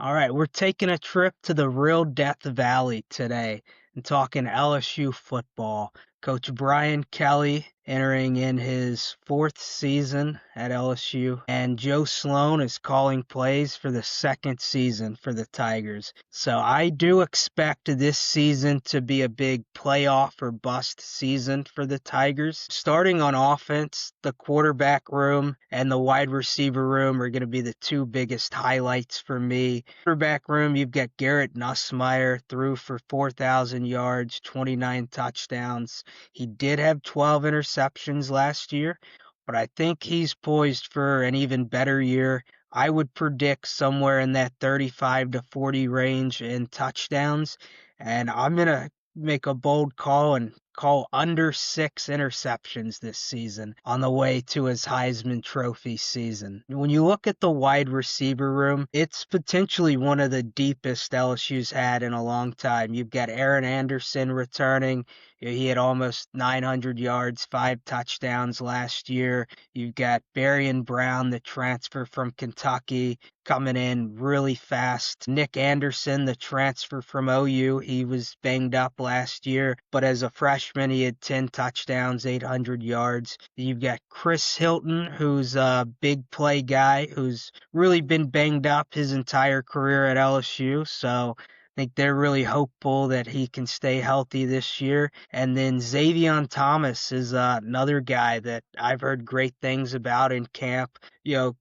All right, we're taking a trip to the real Death Valley today and talking LSU football. Coach Brian Kelly entering in his fourth season at LSU, and Joe Sloan is calling plays for the second season for the Tigers. So I do expect this season to be a big playoff or bust season for the Tigers. Starting on offense, the quarterback room and the wide receiver room are going to be the two biggest highlights for me. Quarterback room, you've got Garrett Nussmeier, threw for 4,000 yards, 29 touchdowns. He did have 12 interceptions last year, but I think he's poised for an even better year. I would predict somewhere in that 35 to 40 range in touchdowns, and I'm going to make a bold call and call under 6 interceptions this season on the way to his Heisman Trophy season. When you look at the wide receiver room, it's potentially one of the deepest LSU's had in a long time. You've got Aaron Anderson returning. He had almost 900 yards, 5 touchdowns last year. You've got Barrion Brown, the transfer from Kentucky, coming in really fast. Nick Anderson, the transfer from OU, he was banged up last year, but as a freshman, he had 10 touchdowns, 800 yards. You've got Chris Hilton, who's a big play guy, who's really been banged up his entire career at LSU, so I think they're really hopeful that he can stay healthy this year. And then Xavion Thomas is another guy that I've heard great things about in camp.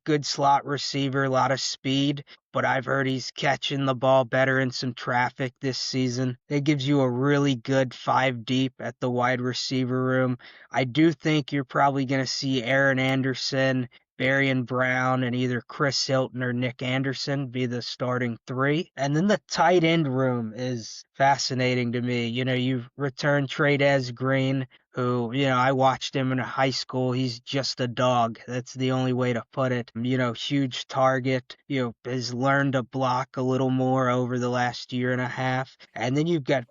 Good slot receiver, a lot of speed, but I've heard he's catching the ball better in some traffic this season. It gives you a really good five deep at the wide receiver room. I do think you're probably going to see Aaron Anderson, Barrion Brown, and either Chris Hilton or Nick Anderson be the starting three. And then the tight end room is fascinating to me. You've returned Trades Green, who, I watched him in high school. He's just a dog. That's the only way to put it. Huge target, has learned to block a little more over the last year and a half. And then you've got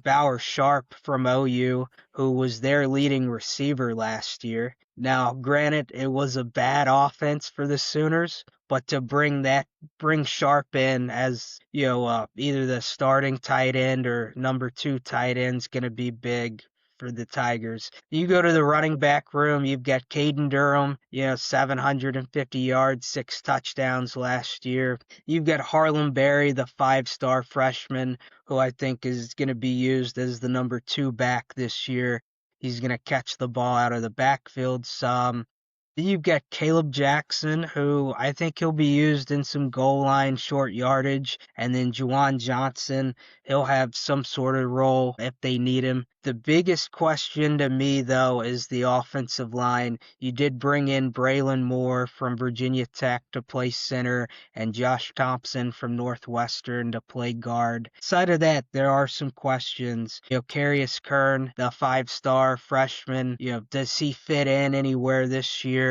Bauer Sharp from OU, who was their leading receiver last year. Now, granted, it was a bad offense for the Sooners, but to bring Sharp in as, either the starting tight end or number two tight end is going to be big for the Tigers. You go to the running back room, you've got Caden Durham, 750 yards, 6 touchdowns last year. You've got Harlem Berry, the 5-star freshman, who I think is going to be used as the number two back this year. He's going to catch the ball out of the backfield some. Then you've got Caleb Jackson, who I think he'll be used in some goal line short yardage. And then Juwan Johnson, he'll have some sort of role if they need him. The biggest question to me, though, is the offensive line. You did bring in Braylon Moore from Virginia Tech to play center and Josh Thompson from Northwestern to play guard. Aside of that, there are some questions. Carius Kern, the 5-star freshman, does he fit in anywhere this year?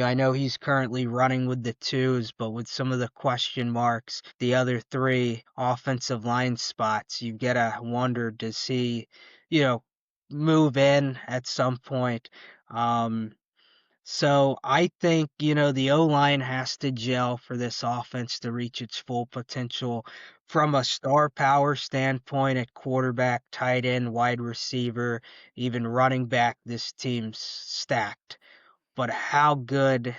I know he's currently running with the twos, but with some of the question marks, the other three offensive line spots, you've got to wonder, does he, move in at some point? So I think, the O-line has to gel for this offense to reach its full potential from a star power standpoint at quarterback, tight end, wide receiver, even running back. This team's stacked. But how good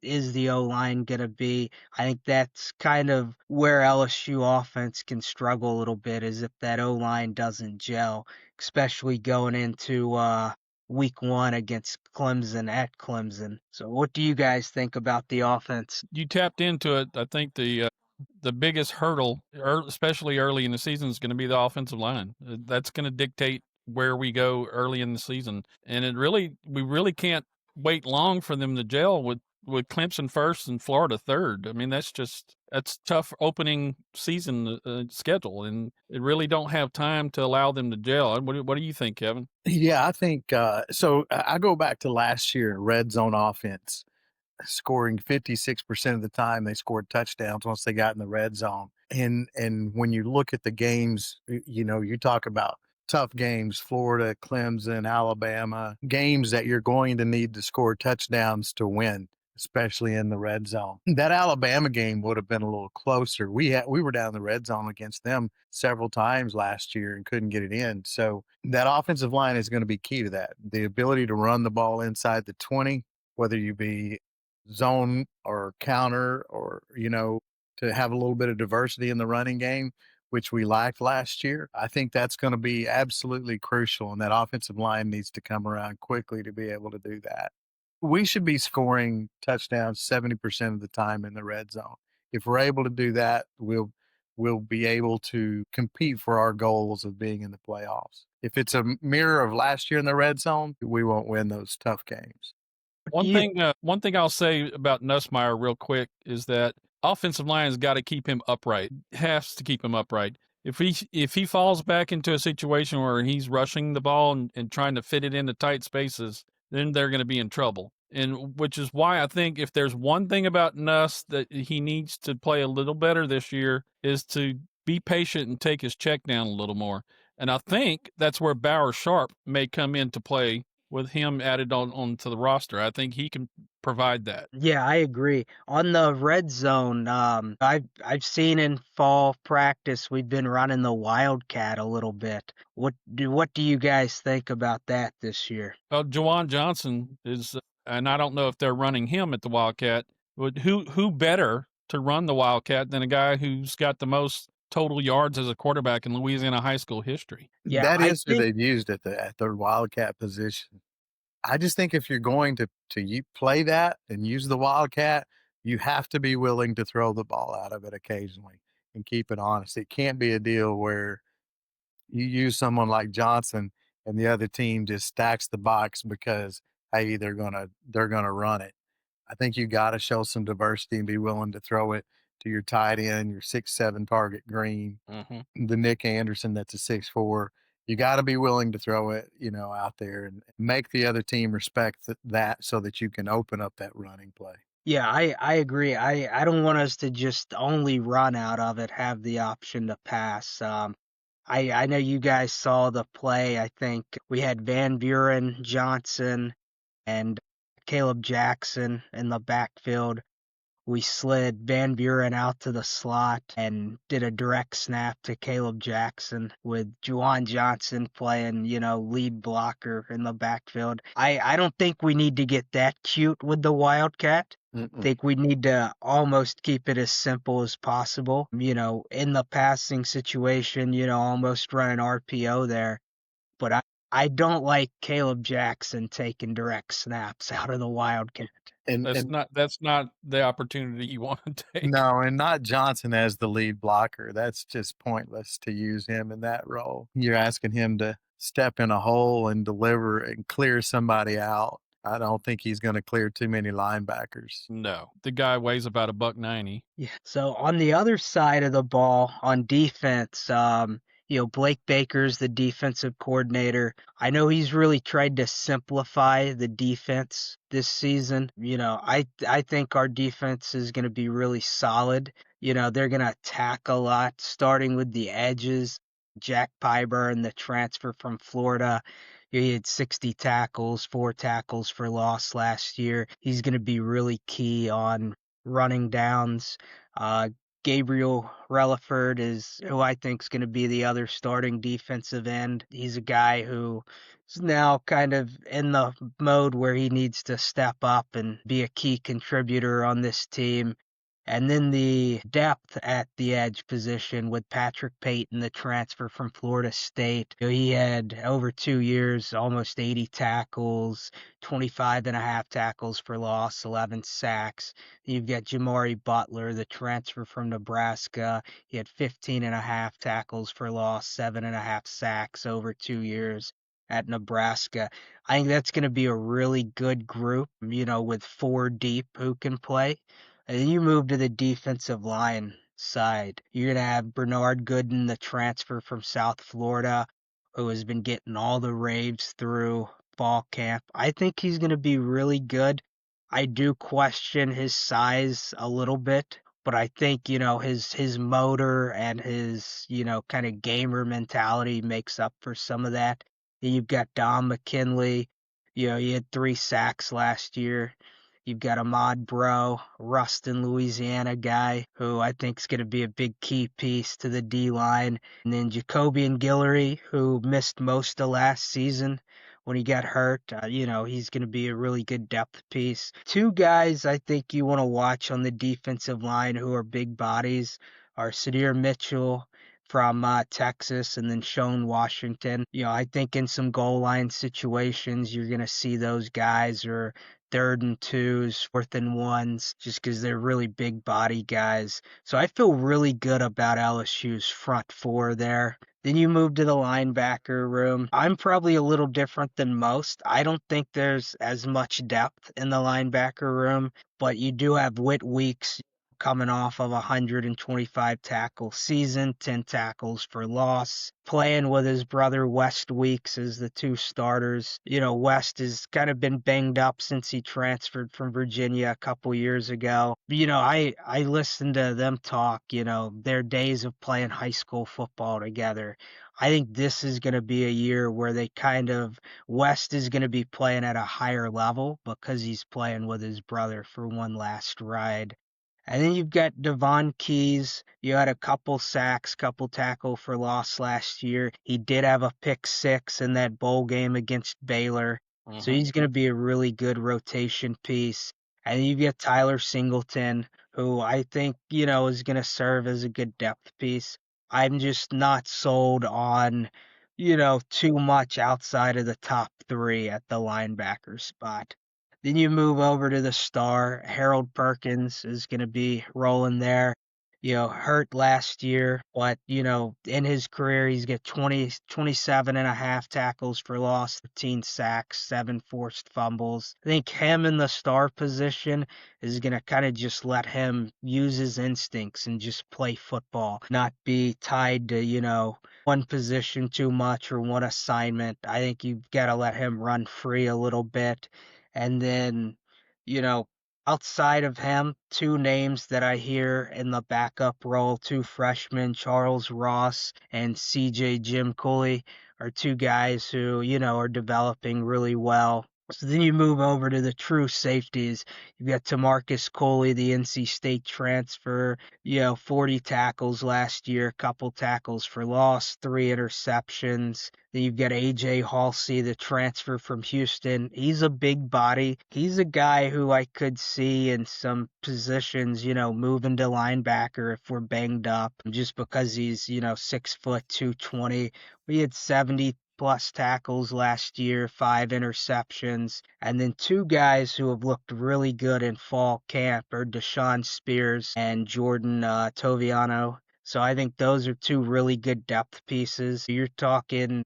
is the O-line going to be? I think that's kind of where LSU offense can struggle a little bit, is if that O-line doesn't gel, especially going into week one against Clemson at Clemson. So what do you guys think about the offense? You tapped into it. I think the biggest hurdle, especially early in the season, is going to be the offensive line. That's going to dictate where we go early in the season, and we really can't wait long for them to gel with Clemson first and Florida third. I mean, that's tough opening season schedule, and they really don't have time to allow them to gel. What do you think, Kevin? Yeah, I think so. I go back to last year, red zone offense, scoring 56% of the time they scored touchdowns once they got in the red zone. And when you look at the games, you talk about tough games, Florida, Clemson, Alabama, games that you're going to need to score touchdowns to win. especially in the red zone. That Alabama game would have been a little closer. We were down in the red zone against them several times last year and couldn't get it in. So that offensive line is going to be key to that. The ability to run the ball inside the 20, whether you be zone or counter or, to have a little bit of diversity in the running game, which we lacked last year. I think that's going to be absolutely crucial, and that offensive line needs to come around quickly to be able to do that. We should be scoring touchdowns 70% of the time in the red zone. If we're able to do that, we'll be able to compete for our goals of being in the playoffs. If it's a mirror of last year in the red zone, we won't win those tough games. One thing I'll say about Nussmeier real quick is that offensive line has got to keep him upright. Has to keep him upright. If he falls back into a situation where he's rushing the ball and trying to fit it into tight spaces, then they're going to be in trouble. And which is why I think if there's one thing about Nuss that he needs to play a little better this year is to be patient and take his check down a little more. And I think that's where Bauer Sharp may come into play with him added onto the roster. I think he can provide that. Yeah, I agree. On the red zone, I've seen in fall practice we've been running the Wildcat a little bit. What do you guys think about that this year? Well, Jawan Johnson is, and I don't know if they're running him at the Wildcat, but who better to run the Wildcat than a guy who's got the most total yards as a quarterback in Louisiana high school history? Yeah, That I is who think they've used at the Wildcat position. I just think if you're going to play that and use the Wildcat, you have to be willing to throw the ball out of it occasionally and keep it honest. It can't be a deal where you use someone like Johnson and the other team just stacks the box because hey, they're gonna run it. I think you got to show some diversity and be willing to throw it to your tight end, your 6'7" target Green, the Nick Anderson that's a 6'4". You got to be willing to throw it, out there and make the other team respect that so that you can open up that running play. Yeah, I agree. I don't want us to just only run out of it, have the option to pass. I know you guys saw the play. I think we had Van Buren, Johnson, and Caleb Jackson in the backfield. We slid Van Buren out to the slot and did a direct snap to Caleb Jackson with Juwan Johnson playing, lead blocker in the backfield. I don't think we need to get that cute with the Wildcat. I think we need to almost keep it as simple as possible. In the passing situation, almost run an RPO there. But I don't like Caleb Jackson taking direct snaps out of the Wildcat. And That's not the opportunity you want to take. no, and not Johnson as the lead blocker. That's just pointless to use him in that role. You're asking him to step in a hole and deliver and clear somebody out. I don't think he's going to clear too many linebackers. No, the guy weighs about $190. Yeah. So on the other side of the ball, on defense, Blake Baker's the defensive coordinator. I know he's really tried to simplify the defense this season. I think our defense is going to be really solid. They're going to attack a lot, starting with the edges. Jack Pyburn, the transfer from Florida. He had 60 tackles, 4 tackles for loss last year. He's going to be really key on running downs. Gabriel Relaford is who I think is going to be the other starting defensive end. He's a guy who is now kind of in the mode where he needs to step up and be a key contributor on this team. And then the depth at the edge position with Patrick Payton, the transfer from Florida State. He had over 2 years, almost 80 tackles, 25 and a half tackles for loss, 11 sacks. You've got Jamari Butler, the transfer from Nebraska. He had 15 and a half tackles for loss, 7 and a half sacks over 2 years at Nebraska. I think that's going to be a really good group, with 4 deep who can play. And then you move to the defensive line side. You're going to have Bernard Gooden, the transfer from South Florida, who has been getting all the raves through fall camp. I think he's going to be really good. I do question his size a little bit, but I think, his motor and his, kind of gamer mentality makes up for some of that. Then you've got Don McKinley. He had 3 sacks last year. You've got Ahmad Bro, Rustin, Louisiana guy, who I think is going to be a big key piece to the D-line. And then Jacobian Guillory, who missed most of last season when he got hurt. He's going to be a really good depth piece. Two guys I think you want to watch on the defensive line who are big bodies are Sadir Mitchell from Texas, and then Sean Washington. I think in some goal line situations, you're going to see those guys or 3rd and 2s, 4th and 1s, just because they're really big body guys. So I feel really good about LSU's front four there. Then you move to the linebacker room. I'm probably a little different than most. I don't think there's as much depth in the linebacker room, but you do have Whit Weeks coming off of a 125 tackle season, 10 tackles for loss, playing with his brother West Weeks as the two starters. West has kind of been banged up since he transferred from Virginia a couple years ago. I listened to them talk, their days of playing high school football together. I think this is going to be a year where West is going to be playing at a higher level because he's playing with his brother for one last ride. And then you've got Devon Keys. You had a couple sacks, couple tackle for loss last year. He did have a pick 6 in that bowl game against Baylor. So he's going to be a really good rotation piece. And then you've got Tyler Singleton, who I think, is going to serve as a good depth piece. I'm just not sold on, too much outside of the top 3 at the linebacker spot. Then you move over to the star. Harold Perkins is going to be rolling there. Hurt last year, but, in his career, he's got 27 and a half tackles for loss, 13 sacks, 7 forced fumbles. I think him in the star position is going to kind of just let him use his instincts and just play football, not be tied to, one position too much or one assignment. I think you've got to let him run free a little bit. And then, outside of him, 2 names that I hear in the backup role, 2 freshmen, Charles Ross and CJ Jim Cooley, are 2 guys who, are developing really well. So then you move over to the true safeties. You've got Tamarcus Coley, the NC State transfer, 40 tackles last year, a couple tackles for loss, 3 interceptions. Then you've got A.J. Halsey, the transfer from Houston. He's a big body. He's a guy who I could see in some positions, moving to linebacker if we're banged up, just because he's, 6 foot 220. We had 70 plus tackles last year, 5 interceptions, and then 2 guys who have looked really good in fall camp are Deshaun Spears and Jordan Toviano. So I think those are 2 really good depth pieces. You're talking,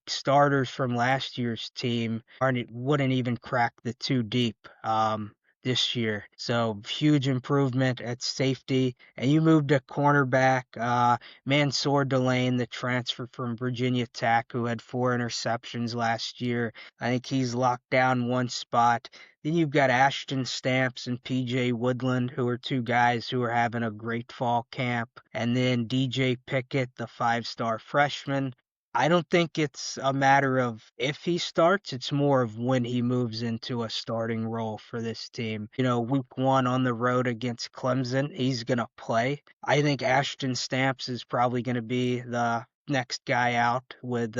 starters from last year's team wouldn't even crack the 2 deep this year. So huge improvement at safety. And you moved to cornerback, Mansour Delane, the transfer from Virginia Tech, who had 4 interceptions last year. I think he's locked down one spot. Then you've got Ashton Stamps and PJ Woodland, who are 2 guys who are having a great fall camp. And then DJ Pickett, the 5-star freshman. I don't think it's a matter of if he starts, it's more of when he moves into a starting role for this team. Week 1 on the road against Clemson, he's going to play. I think Ashton Stamps is probably going to be the next guy out with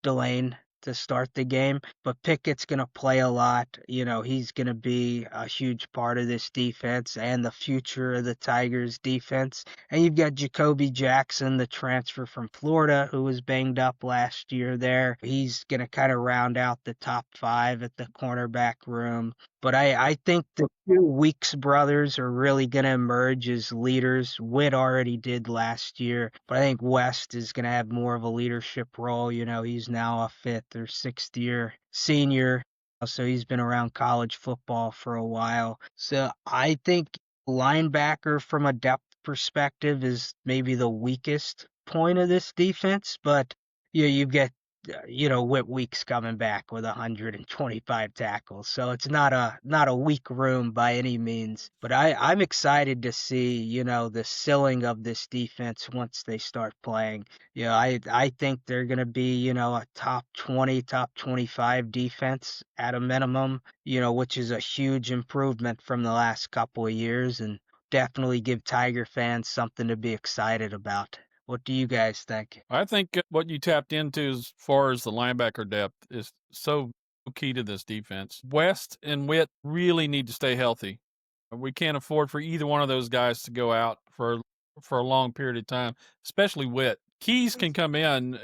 Delane to start the game, but Pickett's going to play a lot. He's going to be a huge part of this defense and the future of the Tigers defense. And you've got Jacoby Jackson, the transfer from Florida, who was banged up last year there. He's going to kind of round out the top 5 at the cornerback room. But I think the 2 Weeks brothers are really going to emerge as leaders. Witt already did last year, but I think West is going to have more of a leadership role. He's now a 5th or 6th year senior, so he's been around college football for a while. So I think linebacker from a depth perspective is maybe the weakest point of this defense, but you've got Whit Weeks coming back with 125 tackles. So it's not a weak room by any means. But I'm excited to see, the ceiling of this defense once they start playing. I think they're gonna be, a top 20, top 25 defense at a minimum, which is a huge improvement from the last couple of years and definitely give Tiger fans something to be excited about. What do you guys think? I think what you tapped into as far as the linebacker depth is so key to this defense. West and Witt really need to stay healthy. We can't afford for either one of those guys to go out for a long period of time, especially Witt. Keys can come in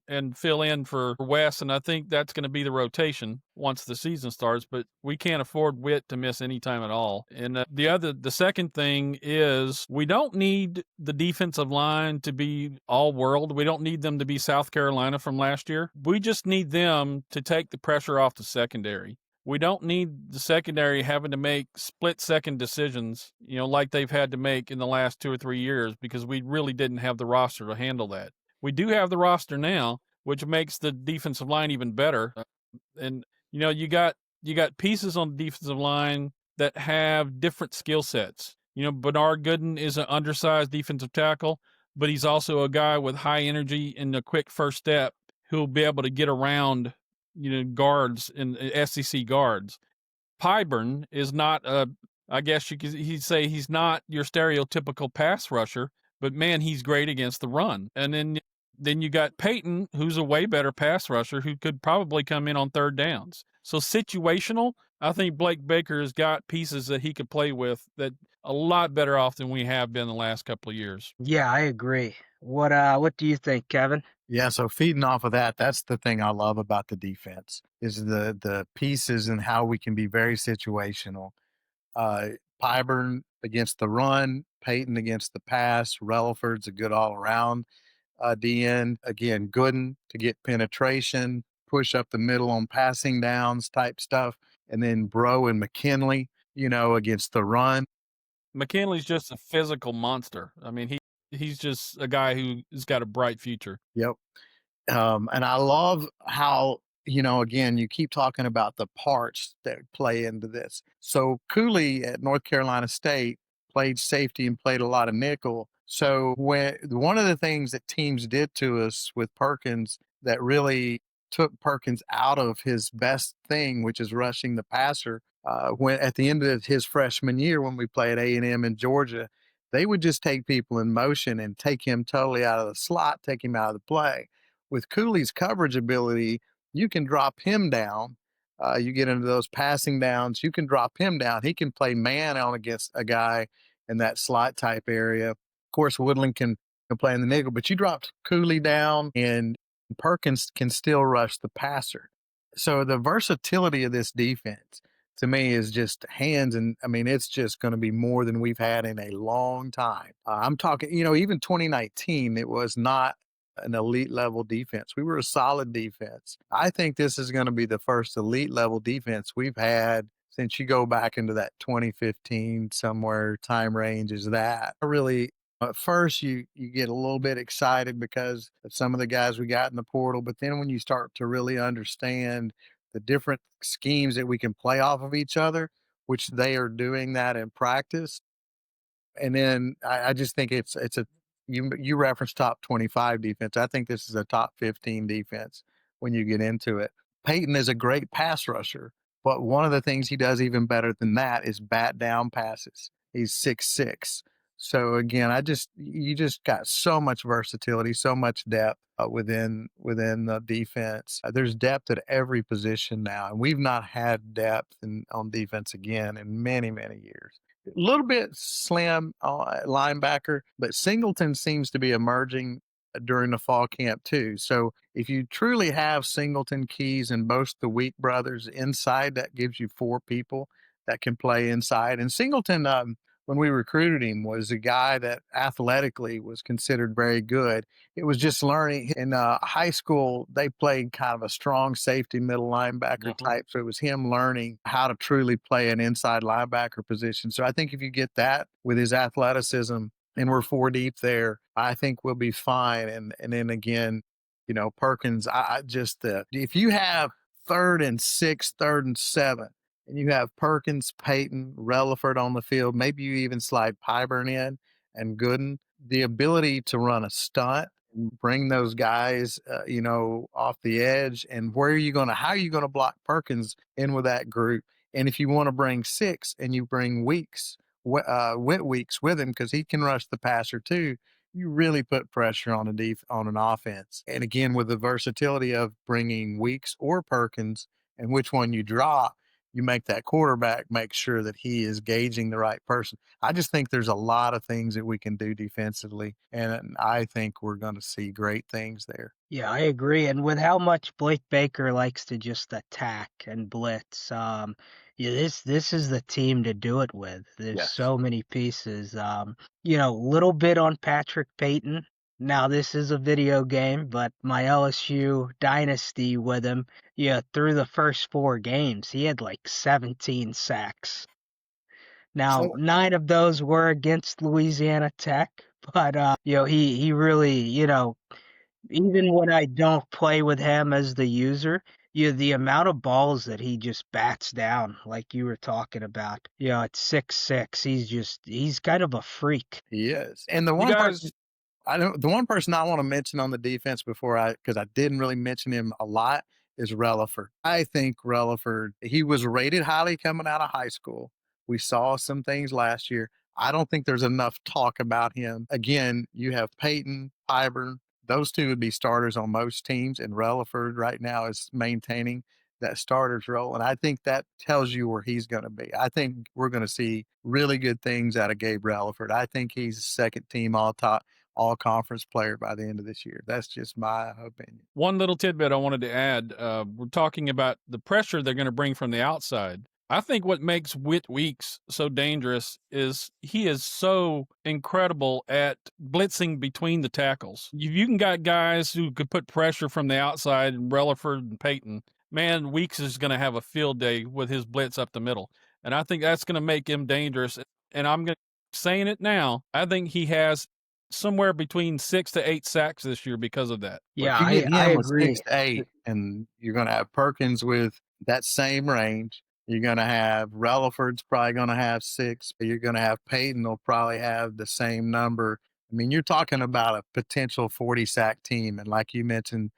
and fill in for West, and I think that's going to be the rotation once the season starts. But we can't afford Witt to miss any time at all. And the second thing is we don't need the defensive line to be all world. We don't need them to be South Carolina from last year. We just need them to take the pressure off the secondary. We don't need the secondary having to make split-second decisions, like they've had to make in the last 2 or 3 years because we really didn't have the roster to handle that. We do have the roster now, which makes the defensive line even better. And you got pieces on the defensive line that have different skill sets. Bernard Gooden is an undersized defensive tackle, but he's also a guy with high energy and a quick first step who'll be able to get around guards and SEC guards. Pyburn is not I guess he'd say he's not your stereotypical pass rusher, but man, he's great against the run. And then you got Peyton, who's a way better pass rusher who could probably come in on third downs. So situational, I think Blake Baker has got pieces that he could play with that a lot better off than we have been the last couple of years. Yeah, I agree. What do you think, Kevin? Yeah, so feeding off of that, that's the thing I love about the defense is the pieces and how we can be very situational. Pyburn against the run, Peyton against the pass, Relaford's a good all around DN. Again, Gooden to get penetration, push up the middle on passing downs type stuff, and then Bro and McKinley, against the run. McKinley's just a physical monster. I mean, he's just a guy who's got a bright future. Yep. And I love how, again, you keep talking about the parts that play into this. So Cooley at North Carolina State played safety and played a lot of nickel. So one of the things that teams did to us with Perkins that really took Perkins out of his best thing, which is rushing the passer, when at the end of his freshman year when we played A&M in Georgia, they would just take people in motion and take him totally out of the slot, take him out of the play. With Cooley's coverage ability, you can drop him down. You get into those passing downs, you can drop him down. He can play man on against a guy in that slot type area. Of course, Woodland can play in the nickel, but you dropped Cooley down and Perkins can still rush the passer. So the versatility of this defense to me is just hands. And I mean, it's just going to be more than we've had in a long time. I'm talking, even 2019, it was not an elite level defense. We were a solid defense. I think this is going to be the first elite level defense we've had since you go back into that 2015 somewhere time range is that. Really, at first you get a little bit excited because of some of the guys we got in the portal, but then when you start to really understand the different schemes that we can play off of each other, which they are doing that in practice, and then I just think it's a you referenced top 25 defense. I think this is a top 15 defense when you get into it. Peyton is a great pass rusher, but one of the things he does even better than that is bat down passes. He's 6'6". So again, you just got so much versatility, so much depth within the defense. There's depth at every position now, and we've not had depth on defense again in many, many years. A little bit slim linebacker, but Singleton seems to be emerging during the fall camp too. So if you truly have Singleton, Keys, and both the Weak brothers inside, that gives you 4 people that can play inside. And Singleton, when we recruited him, was a guy that athletically was considered very good. It was just learning. In high school, they played kind of a strong safety middle linebacker type. So it was him learning how to truly play an inside linebacker position. So I think if you get that with his athleticism, and we're 4 deep there, I think we'll be fine. And then again, Perkins, I just if you have 3rd and 6, 3rd and 7, and you have Perkins, Peyton, Relaford on the field, maybe you even slide Pyburn in and Gooden, the ability to run a stunt, bring those guys, off the edge, and how are you going to block Perkins in with that group? And if you want to bring 6 and you bring Weeks, Whit Weeks with him because he can rush the passer too, you really put pressure on on an offense. And again, with the versatility of bringing Weeks or Perkins and which one you drop, you make that quarterback make sure that he is gauging the right person. I just think there's a lot of things that we can do defensively, and I think we're going to see great things there. Yeah, I agree. And with how much Blake Baker likes to just attack and blitz, yeah, this is the team to do it with. There's Yes. so many pieces. Little bit on Patrick Payton. Now this is a video game, but my LSU dynasty with him, through the first 4 games, he had like 17 sacks. Now, 9 of those were against Louisiana Tech, but he really, even when I don't play with him as the user, the amount of balls that he just bats down, like you were talking about, at 6'6", he's kind of a freak. He is. And the You one person guys, the one person I want to mention on the defense because I didn't really mention him a lot, is Relaford. I think Relaford, he was rated highly coming out of high school. We saw some things last year. I don't think there's enough talk about him. Again, you have Peyton, Pyburn. Those two would be starters on most teams, and Relaford right now is maintaining that starter's role. And I think that tells you where he's going to be. I think we're going to see really good things out of Gabe Relaford. I think he's a second team all conference player by the end of this year. That's just my opinion. one little tidbit I wanted to add. We're talking about the pressure they're going to bring from the outside. I think what makes Whit Weeks so dangerous is he is so incredible at blitzing between the tackles. You can got guys who could put pressure from the outside, Relaford and Peyton. Man, Weeks is going to have a field day with his blitz up the middle. And I think that's going to make him dangerous. And I'm going to saying it now. I think he has somewhere between 6 to 8 sacks this year because of that. Yeah, If you get I him with agree. 6 to 8, and you're going to have Perkins with that same range. You're going to have Relaford's probably going to have 6, but you're going to have Peyton will probably have the same number. I mean, you're talking about a potential 40 sack team. And like you mentioned,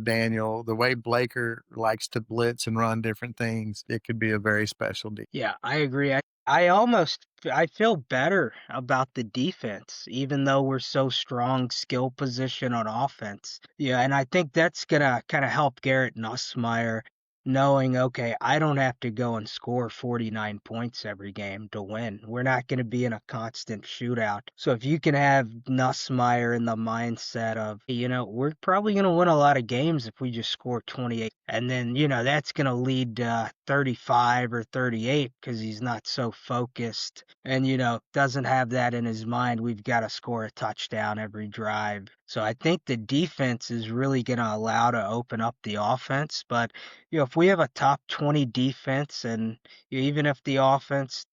Daniel, the way Blaker likes to blitz and run different things, it could be a very special deal. Yeah, I agree. I feel better about the defense, even though we're so strong skill position on offense. Yeah, and I think that's gonna kind of help Garrett Nussmeier, knowing, okay, I don't have to go and score 49 points every game to win. We're not going to be in a constant shootout. So if you can have Nussmeier in the mindset of, we're probably going to win a lot of games if we just score 28. And then, that's going to lead to 35 or 38 because he's not so focused and, doesn't have that in his mind. We've got to score a touchdown every drive. So I think the defense is really going to allow to open up the offense. But, if we have a top 20 defense and even if the offense,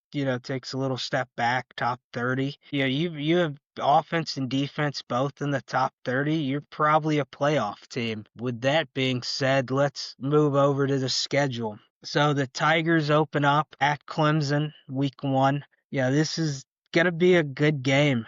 takes a little step back, top 30, you have offense and defense both in the top 30, you're probably a playoff team. With that being said, let's move over to the schedule. So the Tigers open up at Clemson week 1. This is going to be a good game,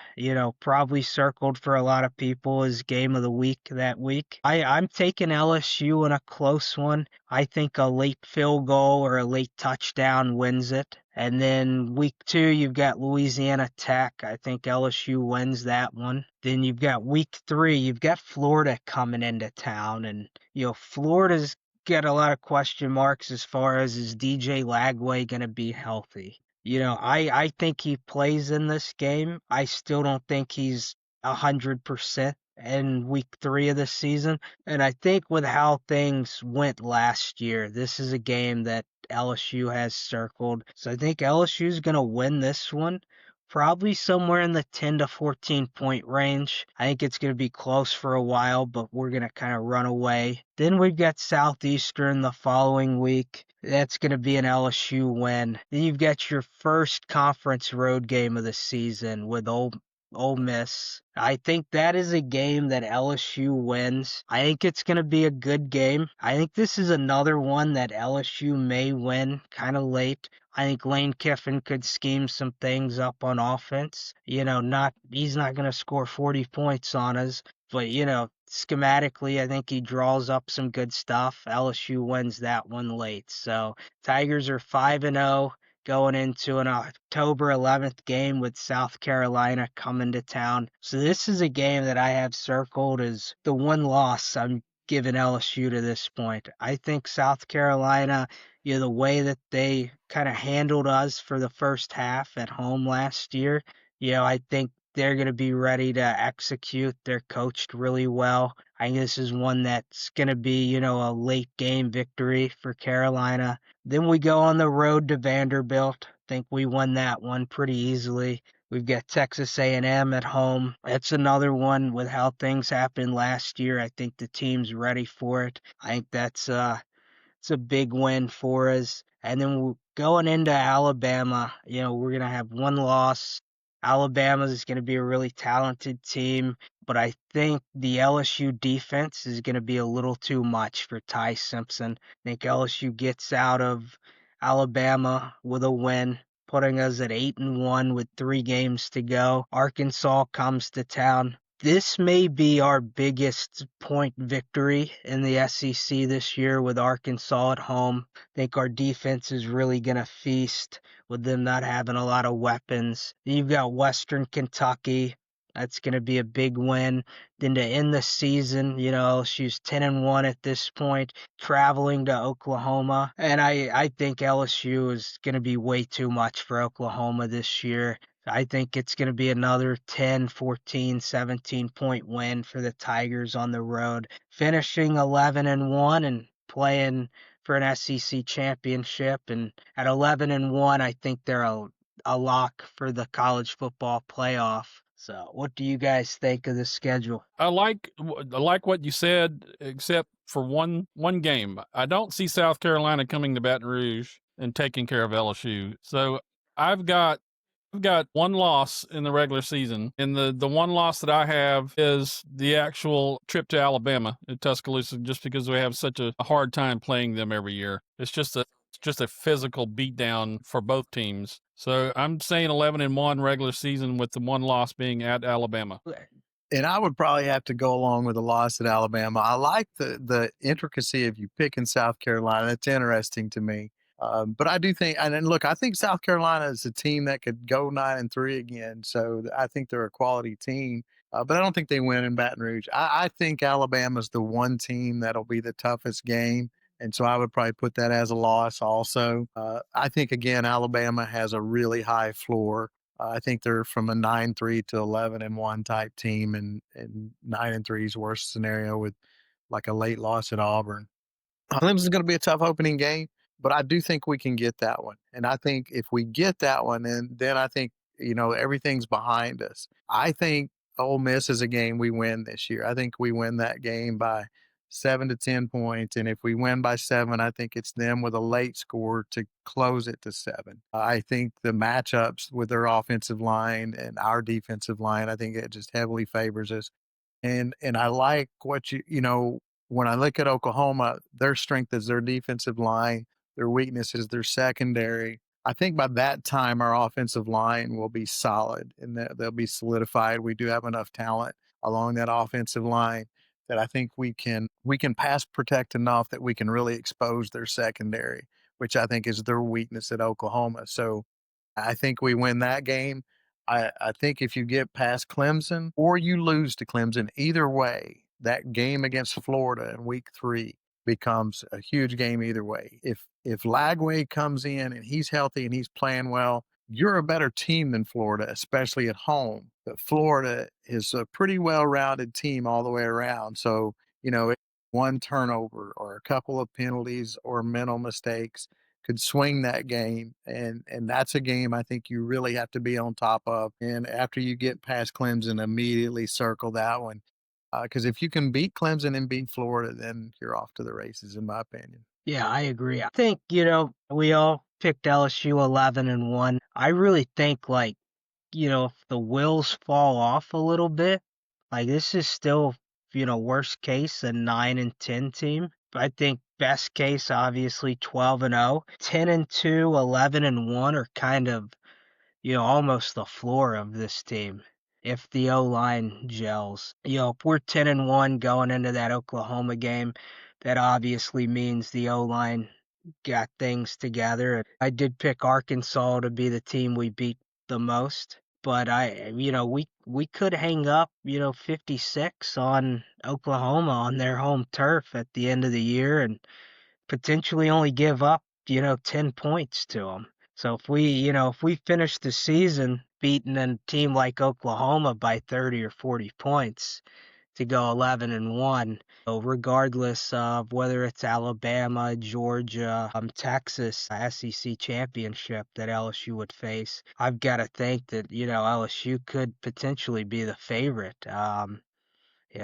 probably circled for a lot of people as game of the week that week. I'm taking LSU in a close one. I think a late field goal or a late touchdown wins it. And then week 2, you've got Louisiana Tech. I think LSU wins that one. Then you've got week 3, you've got Florida coming into town. And, Florida's got a lot of question marks as far as is DJ Lagway going to be healthy. I think he plays in this game. I still don't think he's 100% in week 3 of the season. And I think with how things went last year, this is a game that LSU has circled. So I think LSU is going to win this one. Probably somewhere in the 10 to 14 point range. I think it's going to be close for a while, but we're going to kind of run away. Then we've got Southeastern the following week. That's going to be an LSU win. Then you've got your first conference road game of the season with Ole Ole Miss. I think that is a game that LSU wins. I think it's going to be a good game. I think this is another one that LSU may win kind of late. I think Lane Kiffin could scheme some things up on offense. He's not going to score 40 points on us, but schematically, I think he draws up some good stuff. LSU wins that one late. So Tigers are 5-0 going into an October 11th game with South Carolina coming to town. So this is a game that I have circled as the one loss I'm giving LSU to this point. I think South Carolina, the way that they kind of handled us for the first half at home last year, I think they're going to be ready to execute. They're coached really well. I think this is one that's going to be, a late game victory for Carolina. Then we go on the road to Vanderbilt. Think we won that one pretty easily. We've got Texas A&M at home. That's another one with how things happened last year. I think the team's ready for it. I think that's it's a big win for us. And then we're going into Alabama. We're going to have one loss. Alabama is going to be a really talented team, but I think the LSU defense is going to be a little too much for Ty Simpson. I think LSU gets out of Alabama with a win, putting us at 8-1 with 3 games to go. Arkansas comes to town. This may be our biggest point victory in the SEC this year with Arkansas at home. I think our defense is really going to feast with them not having a lot of weapons. Then you've got Western Kentucky. That's going to be a big win. Then to end the season, LSU's 10-1 at this point, traveling to Oklahoma. And I think LSU is going to be way too much for Oklahoma this year. I think it's going to be another 10, 14, 17-point win for the Tigers on the road, finishing 11-1 and playing for an SEC championship. And at 11-1, I think they're a lock for the college football playoff. So, what do you guys think of the schedule? I like what you said, except for one game. I don't see South Carolina coming to Baton Rouge and taking care of LSU. So I've got one loss in the regular season, and the one loss that I have is the actual trip to Alabama at Tuscaloosa, just because we have such a hard time playing them every year. It's just a physical beatdown for both teams. So I'm saying 11-1 regular season, with the one loss being at Alabama. And I would probably have to go along with a loss at Alabama. I like the intricacy of you picking South Carolina. It's interesting to me. But I do think, and then look, I think South Carolina is a team that could go 9-3 again. So I think they're a quality team. But I don't think they win in Baton Rouge. I think Alabama's the one team that'll be the toughest game. And so I would probably put that as a loss also. I think, again, Alabama has a really high floor. I think they're from a 9-3 to 11-1 type team, and 9-3's worst scenario with like a late loss at Auburn. Clemson's going to be a tough opening game, but I do think we can get that one. And I think if we get that one, then I think, everything's behind us. I think Ole Miss is a game we win this year. I think we win that game by 7 to 10 points. And if we win by 7, I think it's them with a late score to close it to 7. I think the matchups with their offensive line and our defensive line, I think it just heavily favors us. And I like what when I look at Oklahoma, their strength is their defensive line, their weakness is their secondary. I think by that time our offensive line will be solid and they'll be solidified. We do have enough talent along that offensive line that I think we can pass protect enough that we can really expose their secondary, which I think is their weakness at Oklahoma. So I think we win that game. I think if you get past Clemson or you lose to Clemson, either way, that game against Florida in week 3 becomes a huge game either way. If Lagway comes in and he's healthy and he's playing well, you're a better team than Florida, especially at home. But Florida is a pretty well-rounded team all the way around. So, one turnover or a couple of penalties or mental mistakes could swing that game. And that's a game I think you really have to be on top of. And after you get past Clemson, immediately circle that one. Because if you can beat Clemson and beat Florida, then you're off to the races, in my opinion. Yeah, I agree. I think, we all picked LSU 11-1. I really think, if the wheels fall off a little bit, like this is still, worst case a 9-10 team. I think best case, obviously 12-0, 10-2, 11-1 are kind of, almost the floor of this team. If the O-line gels, if we're 10-1 going into that Oklahoma game, that obviously means the O-line got things together. I did pick Arkansas to be the team we beat the most, but we could hang up, 56 on Oklahoma on their home turf at the end of the year and potentially only give up, 10 points to them. So if we finish the season beating a team like Oklahoma by 30 or 40 points to go 11-1, regardless of whether it's Alabama, Georgia, Texas, SEC championship that LSU would face, I've got to think that, LSU could potentially be the favorite.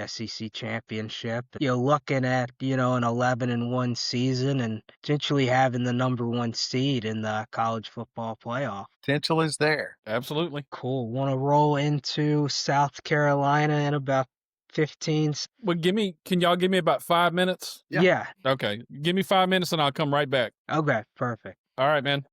SEC championship. You're looking at, an 11-1 season and potentially having the number 1 seed in the college football playoff. Potential is there. Absolutely. Cool. Want to roll into South Carolina in about 15? Well, can y'all give me about 5 minutes? Yeah. Yeah. Okay. Give me 5 minutes and I'll come right back. Okay, perfect. All right, man.